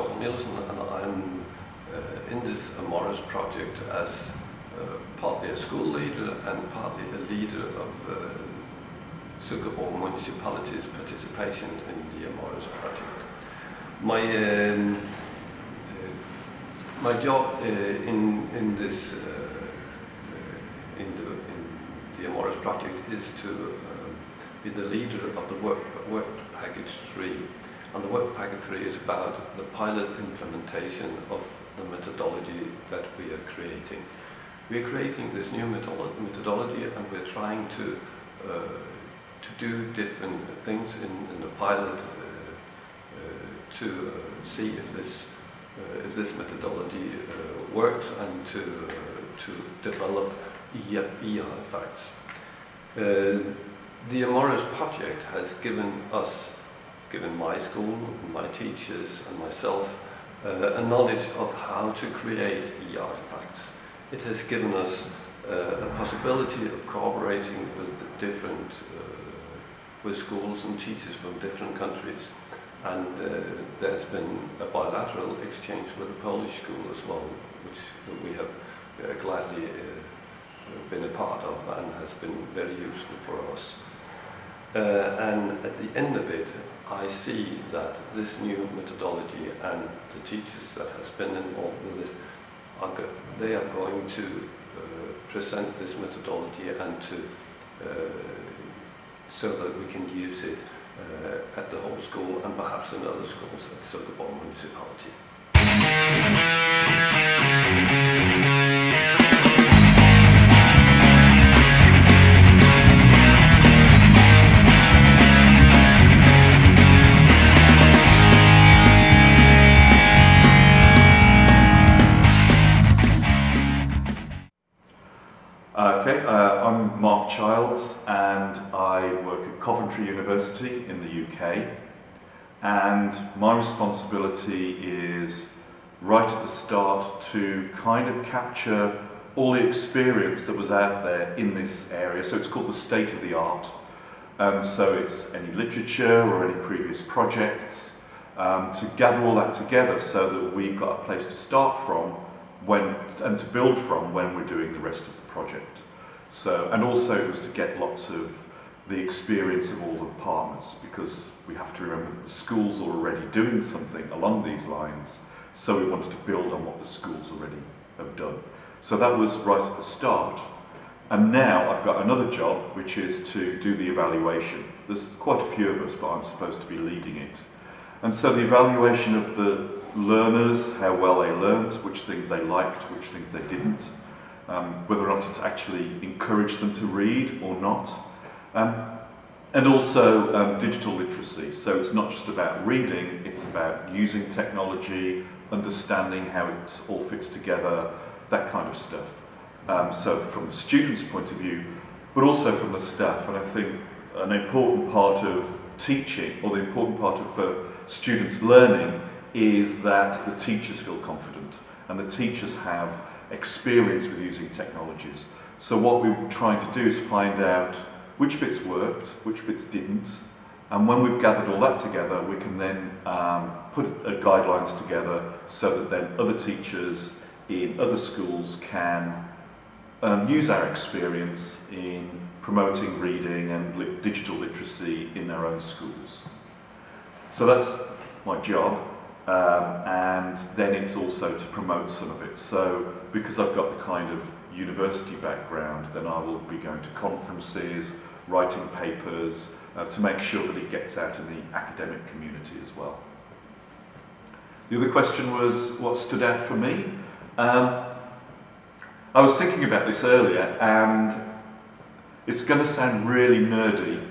testimonials, and I'm in this AMORES project as partly a school leader and partly a leader of Jugo municipality's participation in the AMORES project. My job in the AMORES project is to be the leader of the work package 3, and the work package 3 is about the pilot implementation of the methodology that we are creating. We are creating this new methodology, and we're trying to do different things in the pilot to see if this methodology works, and to develop artifacts. The AMORES project has given my school, my teachers and myself a knowledge of how to create artifacts. It has given us a possibility of cooperating with schools and teachers from different countries, and there's been a bilateral exchange with the Polish school as well, which we have gladly been a part of and has been very useful for us. And at the end of it, I see that this new methodology and the teachers that has been involved with this, they are going to present this methodology and so that we can use it at the whole school and perhaps in other schools at Jugo municipality. I'm Mark Childs, and I work at Coventry University in the UK, and my responsibility is right at the start to kind of capture all the experience that was out there in this area. So it's called the state of the art. So it's any literature or any previous projects, to gather all that together so that we've got a place to start from and to build from when we're doing the rest of the project. So, and also it was to get lots of the experience of all the partners, because we have to remember that the school's already doing something along these lines, so we wanted to build on what the schools already have done. So that was right at the start. And now I've got another job, which is to do the evaluation. There's quite a few of us, but I'm supposed to be leading it. And so the evaluation of the learners, how well they learnt, which things they liked, which things they didn't, whether or not it's actually encouraged them to read or not. And also digital literacy. So it's not just about reading, it's about using technology, understanding how it all fits together, that kind of stuff. So from the student's point of view, but also from the staff. And I think an important part of teaching, or the important part of students learning, is that the teachers feel confident and the teachers have experience with using technologies. So what we were trying to do is find out which bits worked, which bits didn't, and when we've gathered all that together, we can then put guidelines together so that then other teachers in other schools can use our experience in promoting reading and digital literacy in their own schools. So that's my job. And then it's also to promote some of it. So because I've got the kind of university background, then I will be going to conferences, writing papers, to make sure that it gets out in the academic community as well. The other question was what stood out for me. I was thinking about this earlier, and it's going to sound really nerdy,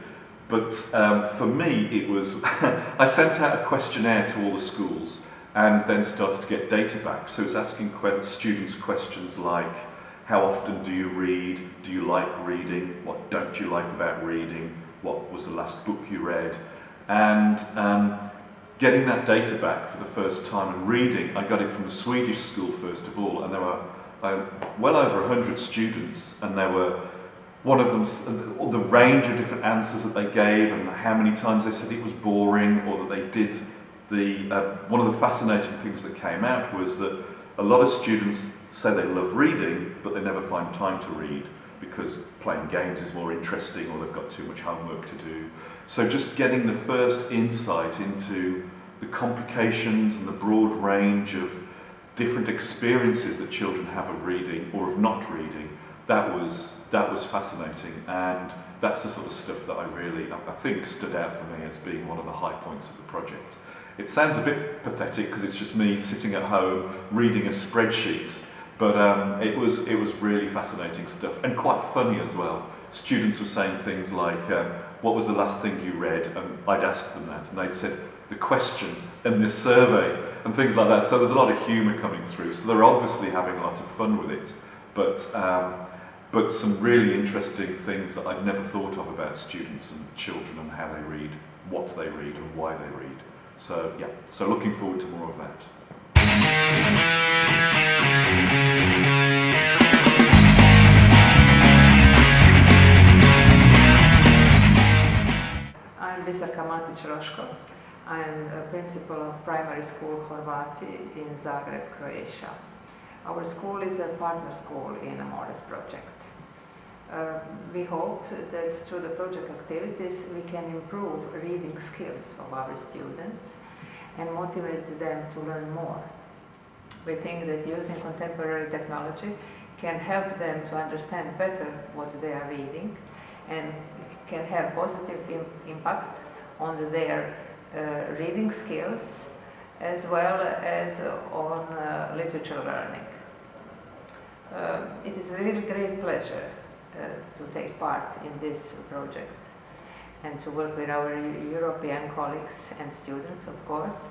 but for me it was, I sent out a questionnaire to all the schools and then started to get data back. So it's asking students questions like, how often do you read? Do you like reading? What don't you like about reading? What was the last book you read? And getting that data back for the first time and reading, I got it from the Swedish school first of all, and there were well over 100 students, and there were one of them, the range of different answers that they gave and how many times they said it was boring, or that they did one of the fascinating things that came out was that a lot of students say they love reading, but they never find time to read because playing games is more interesting or they've got too much homework to do. So just getting the first insight into the complications and the broad range of different experiences that children have of reading or of not reading, that was fascinating, and that's the sort of stuff that I think stood out for me as being one of the high points of the project. It sounds a bit pathetic because it's just me sitting at home reading a spreadsheet, but it was really fascinating stuff and quite funny as well. Students were saying things like, what was the last thing you read? And I'd ask them that, and they'd said the question and the survey and things like that. So there's a lot of humour coming through. So they're obviously having a lot of fun with it, but some really interesting things that I'd never thought of about students and children and how they read, what they read and why they read. So yeah, so looking forward to more of that. I'm Biserka Rosko. I'm a principal of primary school Horvali in Zagreb, Croatia. Our school is a partner school in AMORES Project. We hope that through the project activities we can improve reading skills of our students and motivate them to learn more. We think that using contemporary technology can help them to understand better what they are reading and can have positive impact on their reading skills as well as on literature learning. It is a really great pleasure to take part in this project and to work with our European colleagues and students, of course.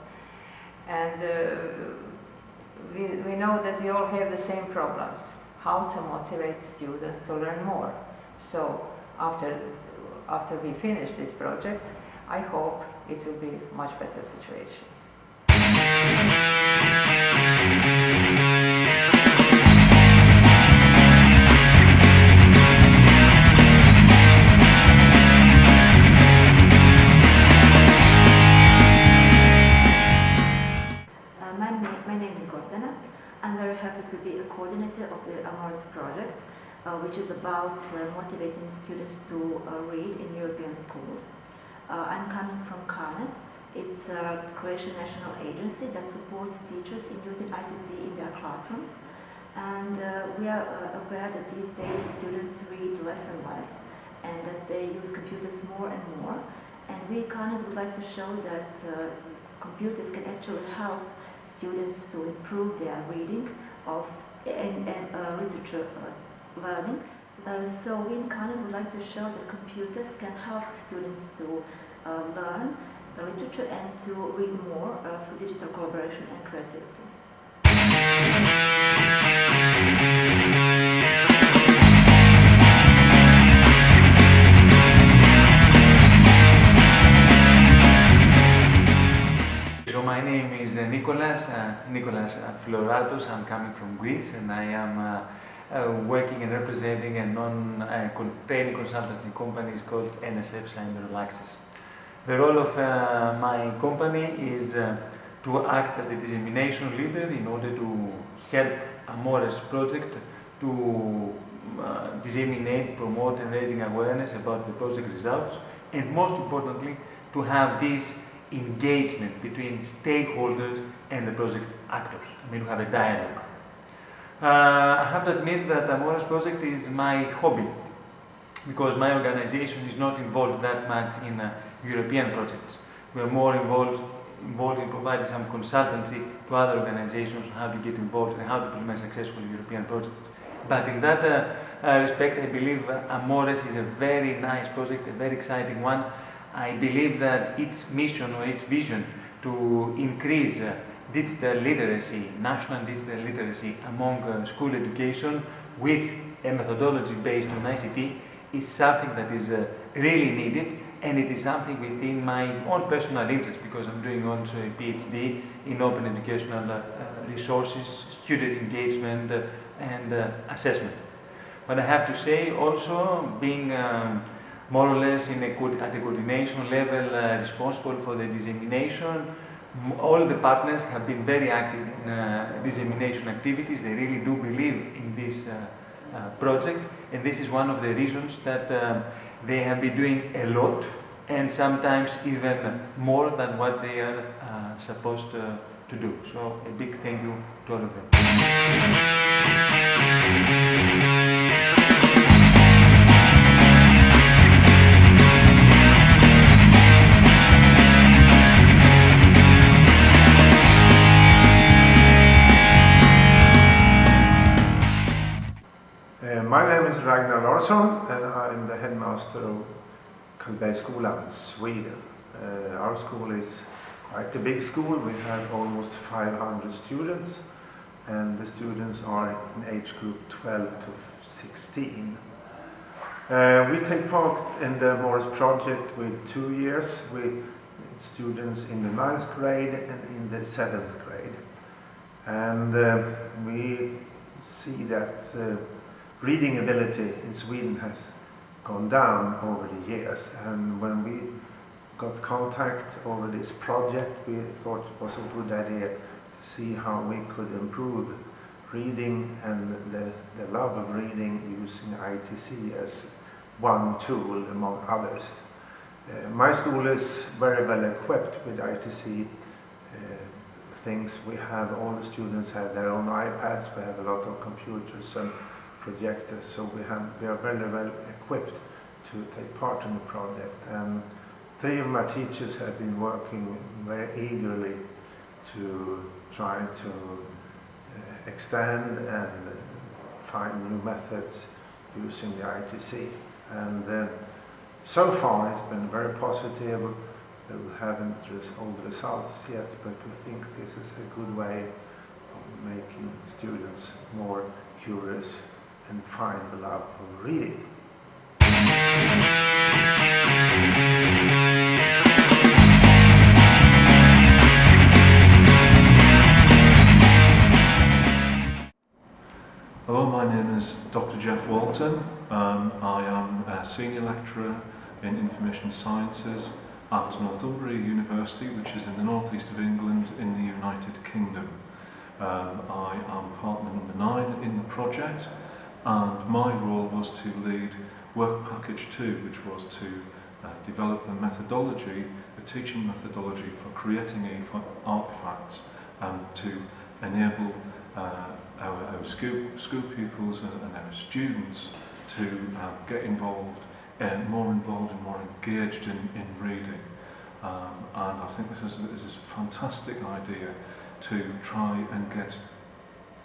And we know that we all have the same problems, how to motivate students to learn more. So after we finish this project, I hope it will be a much better situation. My name is Gordana. I'm very happy to be a coordinator of the AMORES project, which is about motivating students to read in European schools. I'm coming from CARNet. It's a Croatian national agency that supports teachers in using ICT in their classrooms. And we are aware that these days students read less and less, and that they use computers more and more. And we CARNet would like to show that computers can actually help students to improve their reading and literature learning. So we in CARNet would like to show that computers can help students to learn literature and to read more for digital collaboration and creativity. So my name is Nicholas Floratos. I'm coming from Greece, and I am working and representing a training consultancy company called NSF Cyber Access. The role of my company is to act as the dissemination leader in order to help AMORES project to disseminate, promote and raising awareness about the project results, and most importantly to have this engagement between stakeholders and the project actors. I mean, to have a dialogue. I have to admit that AMORES project is my hobby, because my organization is not involved that much in European projects. We are more involved in providing some consultancy to other organizations on how to get involved and how to implement successful European projects. But in that respect, I believe AMORES is a very nice project, a very exciting one. I believe that its mission or its vision to increase digital literacy, national digital literacy among school education with a methodology based on ICT is something that is really needed, and it is something within my own personal interest, because I'm doing also a PhD in open educational resources, student engagement and assessment. But I have to say also, being more or less at a coordination level responsible for the dissemination, all the partners have been very active in dissemination activities. They really do believe in this project, and this is one of the reasons that they have been doing a lot, and sometimes even more than what they are supposed to do. So a big thank you to all of them. My name is Ragnar Larsson, and I'm the headmaster of ABiS School4Child in Sweden. Our school is quite a big school. We have almost 500 students, and the students are in age group 12 to 16. We take part in the AMORES project with 2 years with students in the 9th grade and in the 7th grade. And we see that reading ability in Sweden has gone down over the years, and when we got contact over this project, we thought it was a good idea to see how we could improve reading and the love of reading using ITC as one tool among others. My school is very well equipped with ITC things. We have, all the students have their own iPads, we have a lot of computers and projectors, so we are very well equipped to take part in the project. And 3 of my teachers have been working very eagerly to try to extend and find new methods using the ITC. And so far it's been very positive. We haven't all the results yet, but we think this is a good way of making students more curious and find the love of reading. Hello, my name is Dr. Geoff Walton. I am a senior lecturer in information sciences at Northumbria University, which is in the northeast of England in the United Kingdom. I am partner number 9 in the project, and my role was to lead work package 2, which was to develop a methodology, a teaching methodology for creating artifacts and to enable our school pupils and our students to get involved, more involved and more engaged in reading. And I think this is a fantastic idea to try and get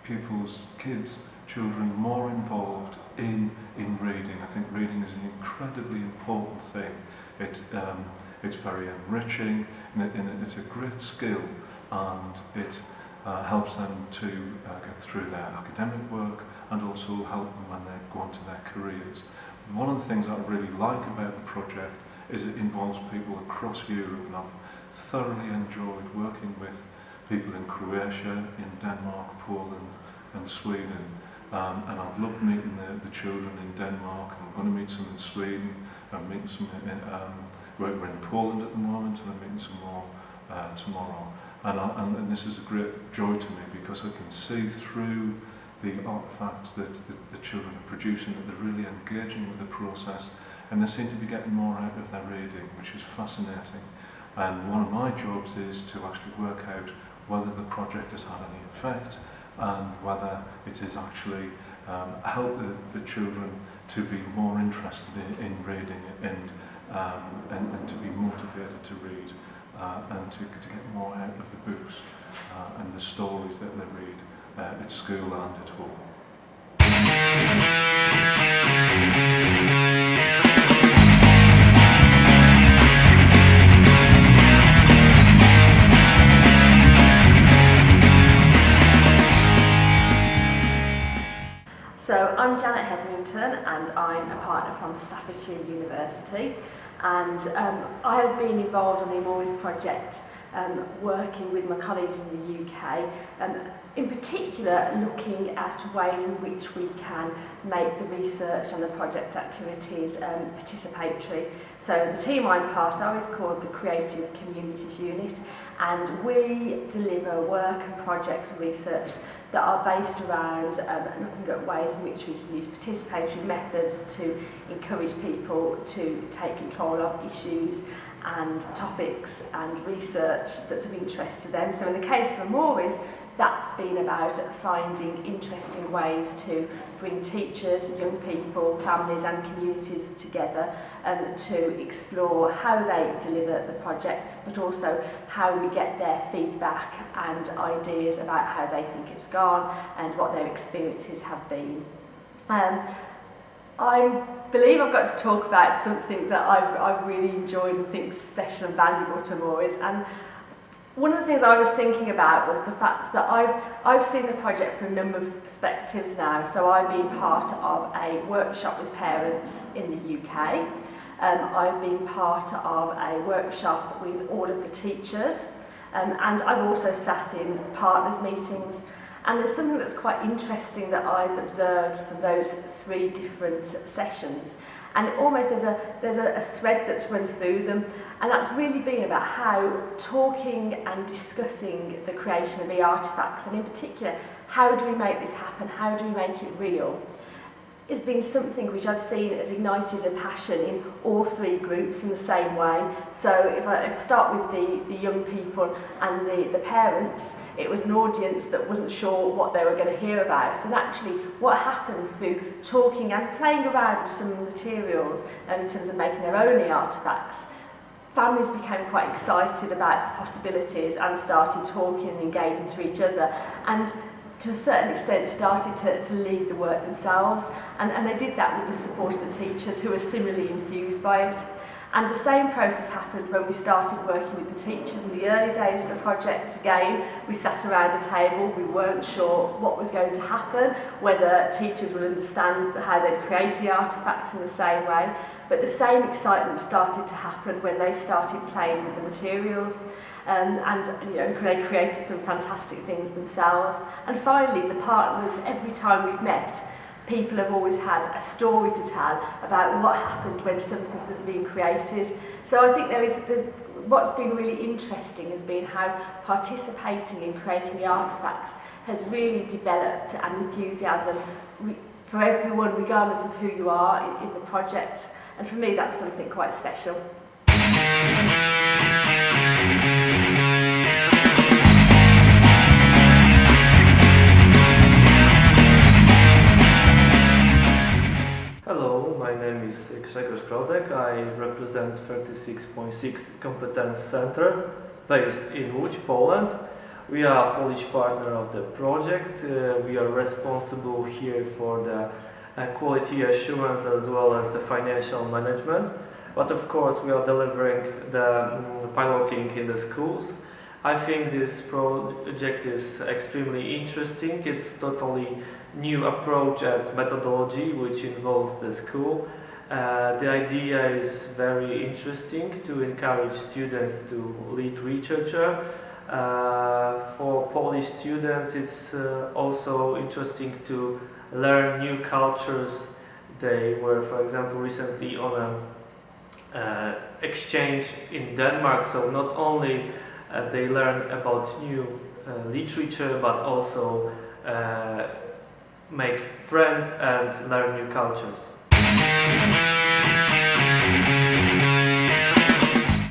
pupils, kids, children more involved in reading. I think reading is an incredibly important thing. It's very enriching, and it's a great skill, and it helps them to get through their academic work and also help them when they go on to their careers. One of the things that I really like about the project is it involves people across Europe, and I've thoroughly enjoyed working with people in Croatia, in Denmark, Poland and Sweden. And I've loved meeting the children in Denmark, and I'm going to meet some in Sweden. I'm meeting some we're in Poland at the moment, and I'm meeting some more tomorrow. And this is a great joy to me, because I can see through the artifacts that the children are producing that they're really engaging with the process, and they seem to be getting more out of their reading, which is fascinating. And one of my jobs is to actually work out whether the project has had any effect, and whether it has actually helped the children to be more interested in reading and to be motivated to read and to get more out of the books and the stories that they read at school and at home. So I'm Janet Hetherington, and I'm a partner from Staffordshire University, and I have been involved on the AMORES project, working with my colleagues in the UK, in particular looking at ways in which we can make the research and the project activities participatory. So the team I'm part of is called the Creative Communities Unit, and we deliver work and projects and research that are based around looking at ways in which we can use participatory methods to encourage people to take control of issues and topics and research that's of interest to them. So in the case of AMORES, that's been about finding interesting ways to bring teachers, young people, families and communities together to explore how they deliver the project, but also how we get their feedback and ideas about how they think it's gone and what their experiences have been. I believe I've got to talk about something that I've really enjoyed and think is special and valuable to AMORES. And one of the things I was thinking about was the fact that I've seen the project from a number of perspectives now. So I've been part of a workshop with parents in the UK. I've been part of a workshop with all of the teachers. And I've also sat in partners meetings. And there's something that's quite interesting that I've observed from those 3 different sessions. And almost there's a thread that's run through them, and that's really been about how talking and discussing the creation of e-artefacts, and in particular, how do we make this happen, how do we make it real, has been something which I've seen has ignited a passion in all 3 groups in the same way. So if I start with the young people and the parents, it was an audience that wasn't sure what they were going to hear about, and actually what happened through talking and playing around with some materials in terms of making their own e-artefacts, families became quite excited about the possibilities and started talking and engaging to each other, and to a certain extent started to lead the work themselves, and they did that with the support of the teachers who were similarly enthused by it. And the same process happened when we started working with the teachers in the early days of the project. Again, we sat around a table, we weren't sure what was going to happen, whether teachers would understand how they'd create the artefacts in the same way, but the same excitement started to happen when they started playing with the materials. And they created some fantastic things themselves. And finally, the partners, every time we've met, people have always had a story to tell about what happened when something was being created. So I think what's been really interesting has been how participating in creating the artefacts has really developed an enthusiasm for everyone, regardless of who you are in the project. And for me, that's something quite special. Hello, my name is Grzegorz Grodek. I represent 36.6 Competence Center based in Lodz, Poland. We are a Polish partner of the project. We are responsible here for the quality assurance as well as the financial management. But of course we are delivering the piloting in the schools. I think this project is extremely interesting. It's totally new approach and methodology which involves the school. The idea is very interesting to encourage students to lead researcher. For Polish students it's also interesting to learn new cultures. They were, for example, recently on an exchange in Denmark, so not only they learn about new literature but also make friends and learn new cultures.